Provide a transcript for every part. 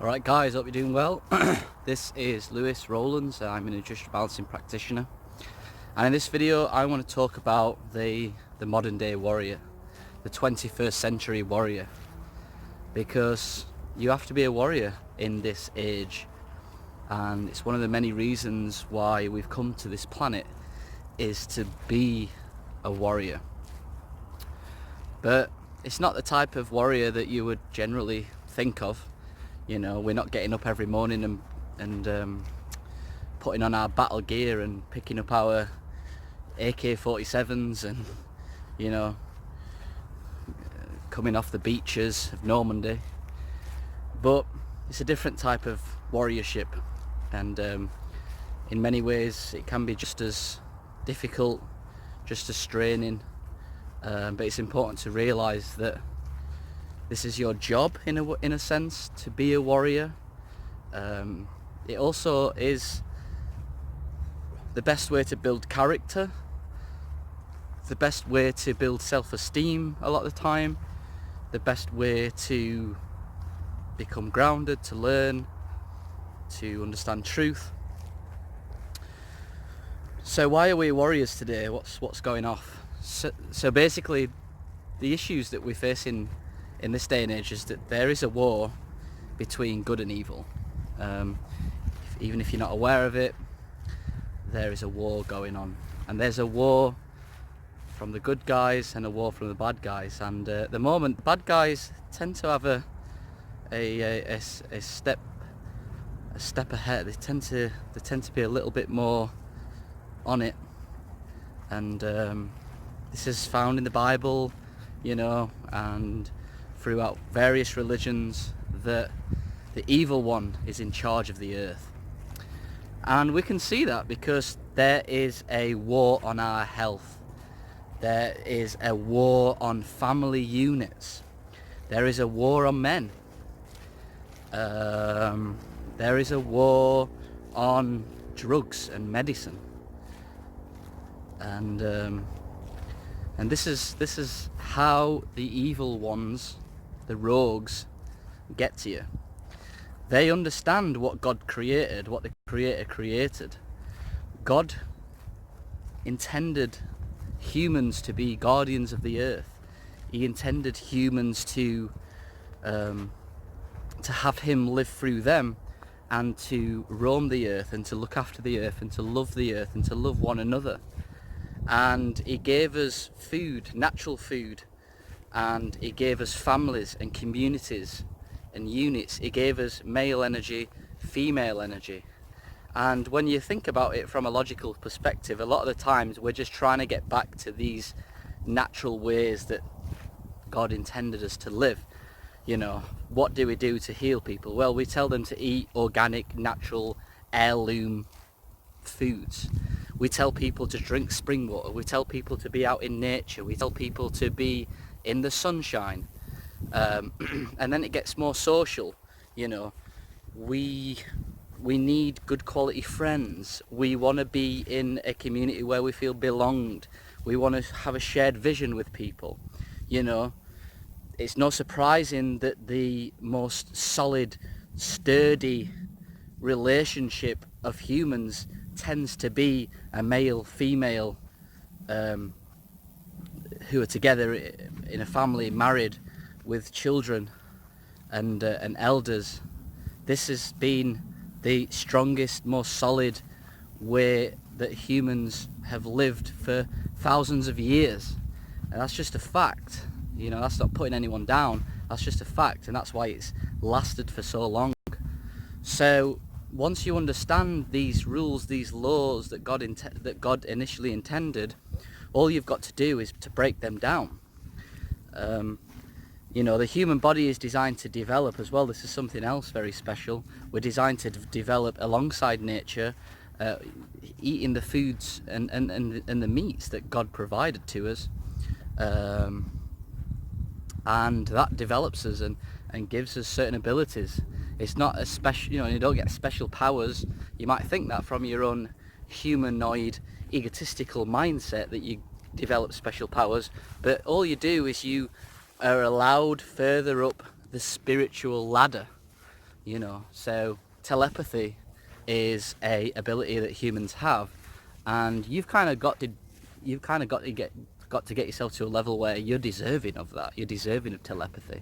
Alright guys, hope you're doing well. This is Rowlands. I'm a nutritional balancing practitioner, and in this video I want to talk about the modern day warrior, the 21st century warrior, because you have to be a warrior in this age, and it's one of the many reasons why we've come to this planet is to be a warrior. But it's not the type of warrior that you would generally think of. You know, we're not getting up every morning and putting on our battle gear and picking up our AK-47s and, you know, coming off the beaches of Normandy. But it's a different type of warriorship, and in many ways it can be just as difficult, just as straining, but it's important to realise that this is your job in a sense, to be a warrior. It also is the best way to build character, the best way to build self-esteem a lot of the time, the best way to become grounded, to learn, to understand truth. So why are we warriors today? What's going off? So basically, the issues that we're facing in this day and age is that there is a war between good and evil. Even if you're not aware of it, there is a war going on, and there's a war from the good guys and a war from the bad guys. And at the moment, bad guys tend to have a step ahead. They tend to be a little bit more on it, and this is found in the Bible, you know, and throughout various religions, that the evil one is in charge of the earth. And we can see that because there is a war on our health. There is a war on family units. There is a war on men. There is a war on drugs and medicine. And this is how the evil ones, the rogues, get to you. They understand what God created, what the Creator created. God intended humans to be guardians of the earth. He intended humans to have Him live through them, and to roam the earth, and to look after the earth, and to love the earth, and to love one another. And He gave us food, natural food, and He gave us families and communities and units. He gave us male energy, female energy. And when you think about it from a logical perspective, a lot of the times we're just trying to get back to these natural ways that God intended us to live. You know, what do we do to heal people? Well, we tell them to eat organic, natural, heirloom foods. We tell people to drink spring water. We tell people to be out in nature. We tell people to be in the sunshine. And then it gets more social. You know, we need good quality friends. We want to be in a community where we feel belonged. We want to have a shared vision with people. You know, it's no surprising that the most solid, sturdy relationship of humans tends to be a male-female who are together in a family, married, with children and elders. This has been the strongest, most solid way that humans have lived for thousands of years, and that's just a fact. You know, that's not putting anyone down, that's just a fact, and that's why it's lasted for so long. So once you understand these rules, these laws that God initially intended, all you've got to do is to break them down. You know, the human body is designed to develop as well. This is something else very special. We're designed to develop alongside nature, eating the foods and the meats that God provided to us, and that develops us and gives us certain abilities. It's not a special, you know, you don't get special powers. You might think that from your own humanoid, egotistical mindset, that you develop special powers, but all you do is you are allowed further up the spiritual ladder. you know. So telepathy is a ability that humans have, and you've kind of got to get yourself to a level where you're deserving of that. You're deserving of telepathy.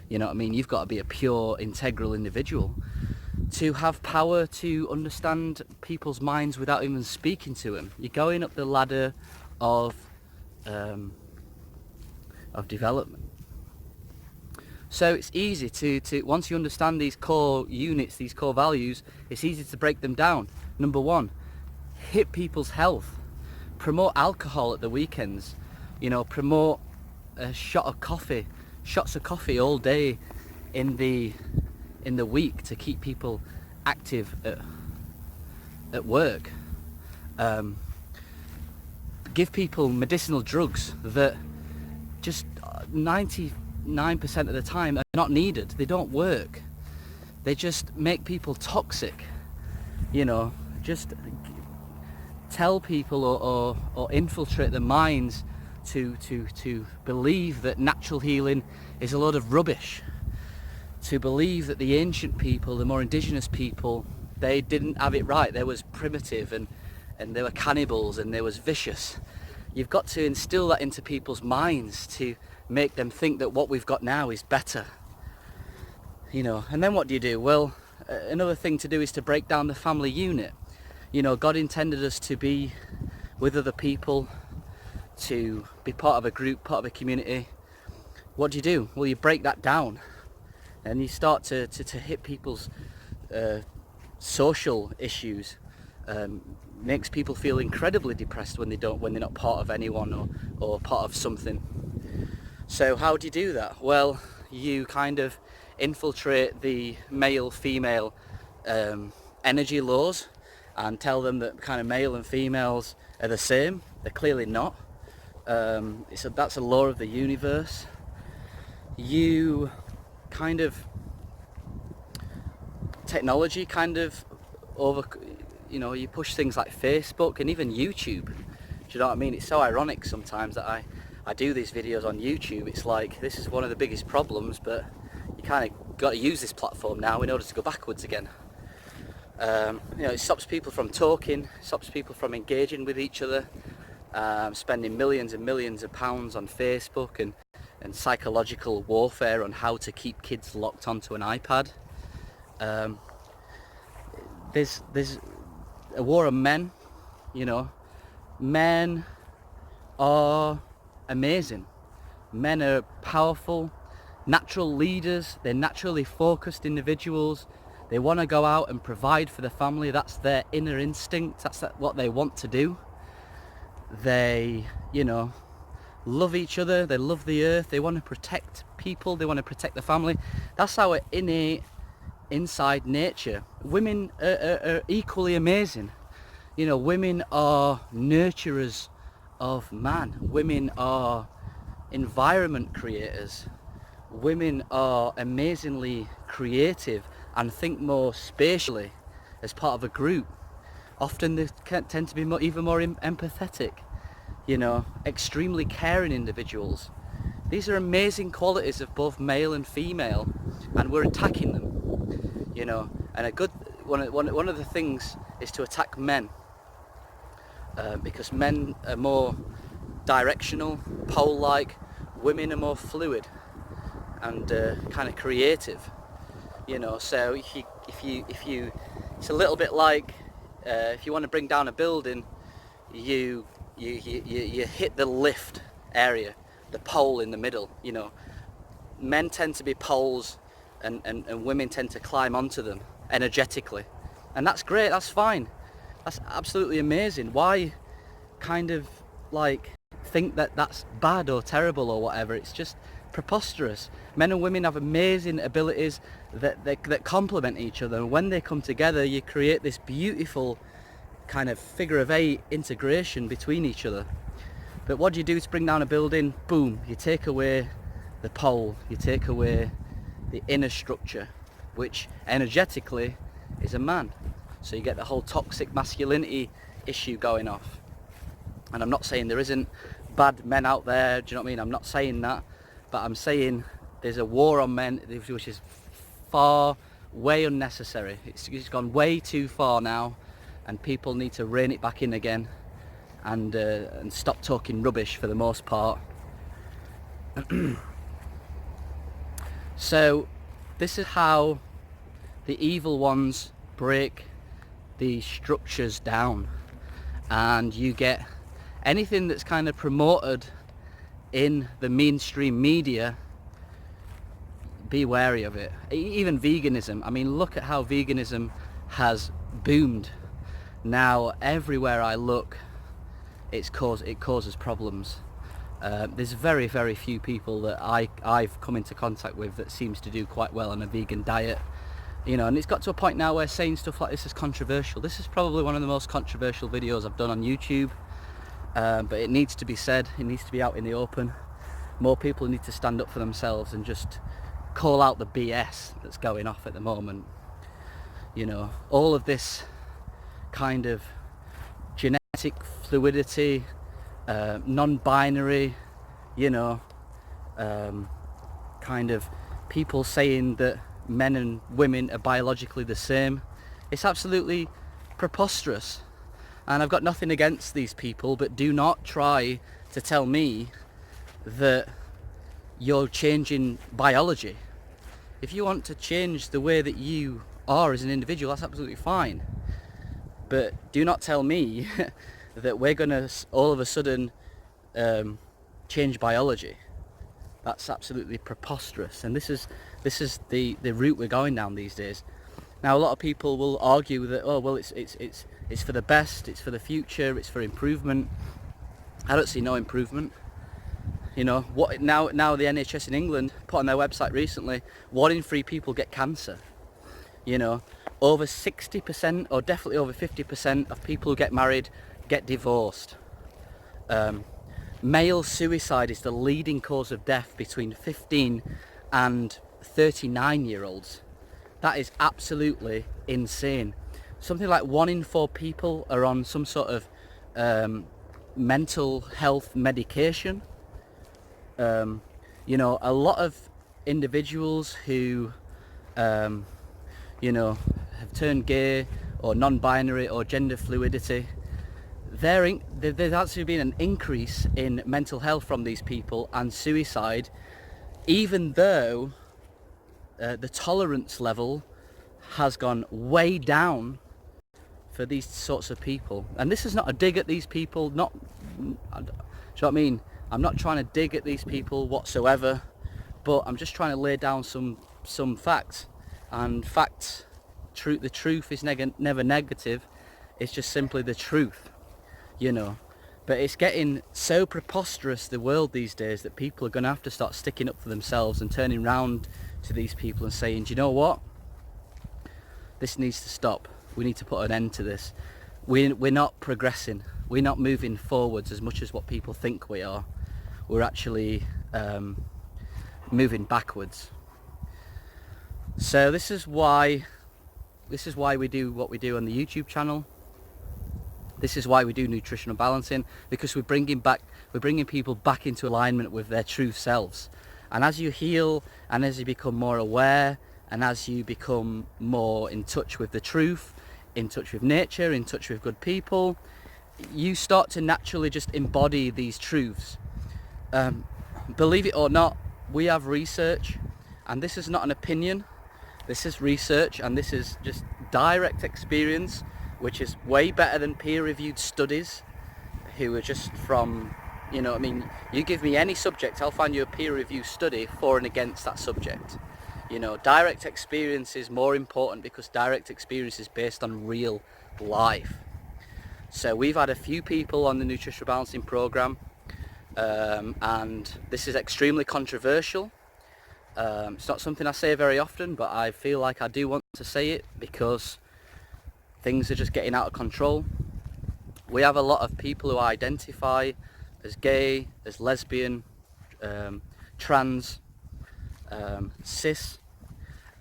You know what I mean? You've got to be a pure, integral individual to have power to understand people's minds without even speaking to them. You're going up the ladder of development. So it's easy to once you understand these core units, these core values, it's easy to break them down. Number one, hit people's health. Promote alcohol at the weekends. You know, promote a shots of coffee all day in the week to keep people active at work. Give people medicinal drugs that just 99% of the time are not needed. They don't work. They just make people toxic. You know, just tell people or infiltrate their minds to believe that natural healing is a load of rubbish. To believe that the ancient people, the more indigenous people, they didn't have it right. They was primitive and they were cannibals and they was vicious. You've got to instill that into people's minds to make them think that what we've got now is better. You know, and then what do? Well, another thing to do is to break down the family unit. You know, God intended us to be with other people, to be part of a group, part of a community. What do? Well, you break that down and you start to hit people's social issues. Makes people feel incredibly depressed when they're not part of anyone or part of something. So how do you do that? Well, you kind of infiltrate the male-female energy laws and tell them that kind of male and females are the same. They're clearly not. That's a law of the universe. You kind of technology kind of you push things like Facebook and even YouTube. Do you know what I mean? It's so ironic sometimes that I do these videos on YouTube. It's like, this is one of the biggest problems, but you kind of got to use this platform now in order to go backwards again. It stops people from talking, stops people from engaging with each other, spending millions and millions of pounds on Facebook and psychological warfare on how to keep kids locked onto an iPad. There's a war on men. You know, men are amazing. Men are powerful, natural leaders. They're naturally focused individuals. They want to go out and provide for the family. That's their inner instinct. That's what they want to do. They, love each other. They love the earth. They want to protect people. They want to protect the family. That's our innate inside nature. Women are equally amazing. Women are nurturers of man. Women are environment creators. Women are amazingly creative and think more spatially as part of a group. Often they tend to be even more empathetic, extremely caring individuals. These are amazing qualities of both male and female, and we're attacking them. And a good one of the things is to attack men, because men are more directional, pole-like. Women are more fluid and kind of creative. So if you, it's a little bit like if you want to bring down a building, you hit the lift area, the pole in the middle. Men tend to be poles, and women tend to climb onto them energetically, and that's great. That's fine. That's absolutely amazing. Why kind of think that that's bad or terrible or whatever? It's just preposterous. Men and women have amazing abilities that complement each other, and when they come together, you create this beautiful kind of figure of eight integration between each other. But what do you do to bring down a building? Boom, you take away the pole, you take away the inner structure, which energetically is a man. So you get the whole toxic masculinity issue going off. And I'm not saying there isn't bad men out there, do you know what I mean? I'm not saying that, but I'm saying there's a war on men which is far way unnecessary. It's gone way too far now, and people need to rein it back in again and stop talking rubbish for the most part. So this is how the evil ones break the structures down, and you get anything that's kind of promoted in the mainstream media. Be wary of it. Even veganism. I mean, look at how veganism has boomed. Now everywhere I look, it causes problems. There's very, very few people that I've come into contact with that seems to do quite well on a vegan diet. You know, and it's got to a point now where saying stuff like this is controversial. This is probably one of the most controversial videos I've done on YouTube, but it needs to be said. It needs to be out in the open. More people need to stand up for themselves and just call out the BS that's going off at the moment. You know, all of this kind of genetic fluidity, non-binary, you know, kind of people saying that men and women are biologically the same. It's absolutely preposterous, and I've got nothing against these people, but do not try to tell me that you're changing biology. If you want to change the way that you are as an individual, that's absolutely fine, but do not tell me that we're going to all of a sudden change biology. That's absolutely preposterous, and this is the route we're going down these days. Now, a lot of people will argue that, oh well, it's for the best, it's for the future, it's for improvement. I don't see no improvement. You know, what now the NHS in England put on their website recently, 1 in 3 people get cancer. You know, over 60% or definitely over 50% of people who get married get divorced. Male suicide is the leading cause of death between 15 and 39-year-olds. That is absolutely insane. Something like 1 in 4 people are on some sort of mental health medication. You know, a lot of individuals who, you know, have turned gay or non-binary or gender fluidity, there's actually been an increase in mental health from these people and suicide, even though the tolerance level has gone way down for these sorts of people. And this is not a dig at these people, do you know what I mean? I'm not trying to dig at these people whatsoever, but I'm just trying to lay down some facts. And facts, the truth is never negative. It's just simply the truth, you know. But it's getting so preposterous, the world these days, that people are going to have to start sticking up for themselves and turning round to these people and saying, do you know what? This needs to stop. We need to put an end to this. We're not progressing. We're not moving forwards as much as what people think we are. We're actually moving backwards. So this is why we do what we do on the YouTube channel. This is why we do nutritional balancing, because we're bringing people back into alignment with their true selves. And as you heal, and as you become more aware, and as you become more in touch with the truth, in touch with nature, in touch with good people, you start to naturally just embody these truths. Believe it or not, we have research, and this is not an opinion. This is research, and this is just direct experience, which is way better than peer-reviewed studies, who are just from, you know, I mean, you give me any subject, I'll find you a peer-reviewed study for and against that subject. You know, direct experience is more important because direct experience is based on real life. So we've had a few people on the Nutritional Balancing program, and this is extremely controversial. It's not something I say very often, but I feel like I do want to say it because things are just getting out of control. We have a lot of people who identify as gay, as lesbian, trans, cis,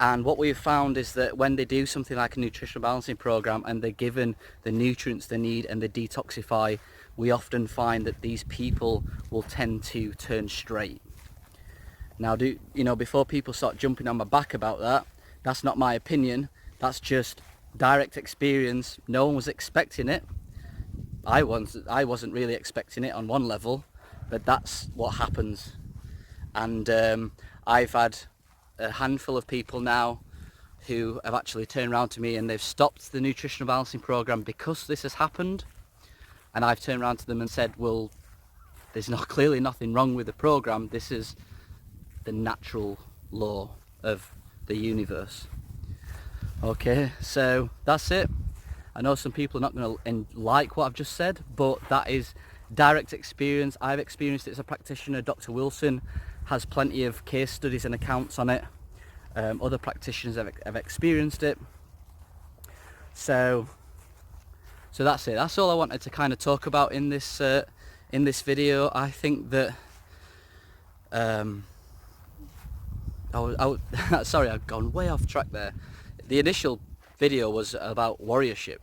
and what we've found is that when they do something like a nutritional balancing program and they're given the nutrients they need and they detoxify, we often find that these people will tend to turn straight. Now, before people start jumping on my back about that, That's not my opinion, that's just direct experience. No one was expecting it. I wasn't really expecting it on one level, but that's what happens. And I've had a handful of people now who have actually turned around to me and they've stopped the nutritional balancing program because this has happened. And I've turned around to them and said, well, there's clearly nothing wrong with the program. This is the natural law of the universe. Okay, so that's it. I know some people are not going to like what I've just said, but that is direct experience. I've experienced it as a practitioner. Dr. Wilson has plenty of case studies and accounts on it. Other practitioners have experienced it. So that's it. That's all I wanted to kind of talk about in this video. I think that sorry, I've gone way off track there. The initial video was about warriorship.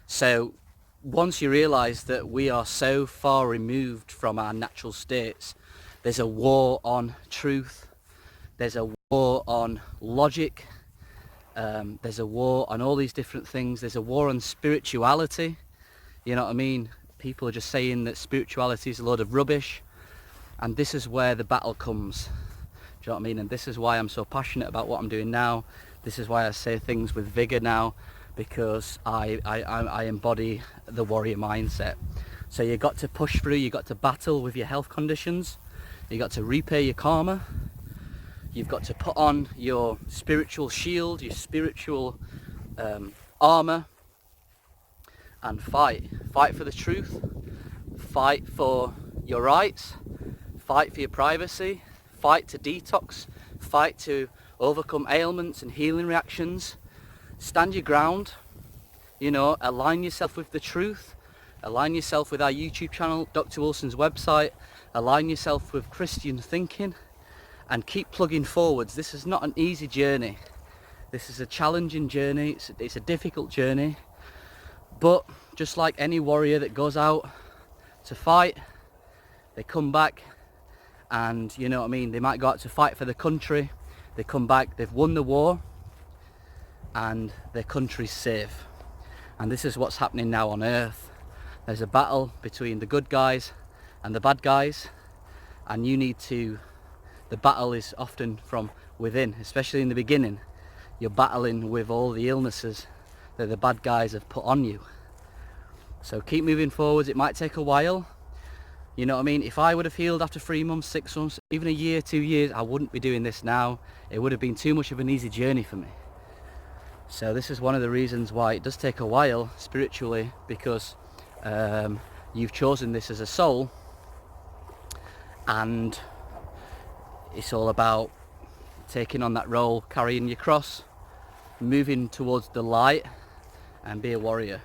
So once you realise that we are so far removed from our natural states, there's a war on truth, there's a war on logic, there's a war on all these different things, there's a war on spirituality, you know what I mean? People are just saying that spirituality is a load of rubbish, and this is where the battle comes. Do you know what I mean? And this is why I'm so passionate about what I'm doing now. This is why I say things with vigour now, because I embody the warrior mindset. So you got to push through, you got to battle with your health conditions, you got to repay your karma, you've got to put on your spiritual shield, your spiritual armour, and fight. Fight for the truth, fight for your rights, fight for your privacy, fight to detox, fight to overcome ailments and healing reactions. Stand your ground, you know, align yourself with the truth, align yourself with our YouTube channel, Dr. Wilson's website, align yourself with Christian thinking, and keep plugging forwards. This is not an easy journey. This is a challenging journey, it's a difficult journey, but just like any warrior that goes out to fight, they come back and, you know what I mean, they might go out to fight for the country, they come back, they've won the war, and their country's safe. And this is what's happening now on Earth. There's a battle between the good guys and the bad guys, and the battle is often from within, especially in the beginning. You're battling with all the illnesses that the bad guys have put on you. So keep moving forwards. It might take a while. You know what I mean? If I would have healed after 3 months, 6 months, even a year, 2 years, I wouldn't be doing this now. It would have been too much of an easy journey for me. So this is one of the reasons why it does take a while spiritually, because you've chosen this as a soul, and it's all about taking on that role, carrying your cross, moving towards the light, and be a warrior.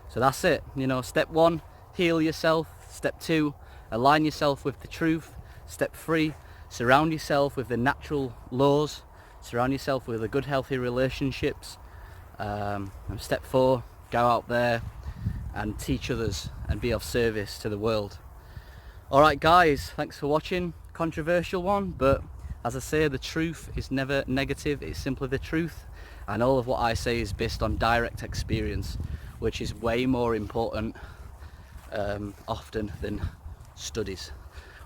So that's it. You know, step 1, heal yourself. Step 2, align yourself with the truth. Step 3, surround yourself with the natural laws. Surround yourself with the good, healthy relationships. And step 4, go out there and teach others and be of service to the world. Alright guys, thanks for watching. Controversial one, but as I say, the truth is never negative, it's simply the truth. And all of what I say is based on direct experience, which is way more important often than studies.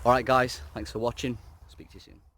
Alright guys, thanks for watching. Speak to you soon.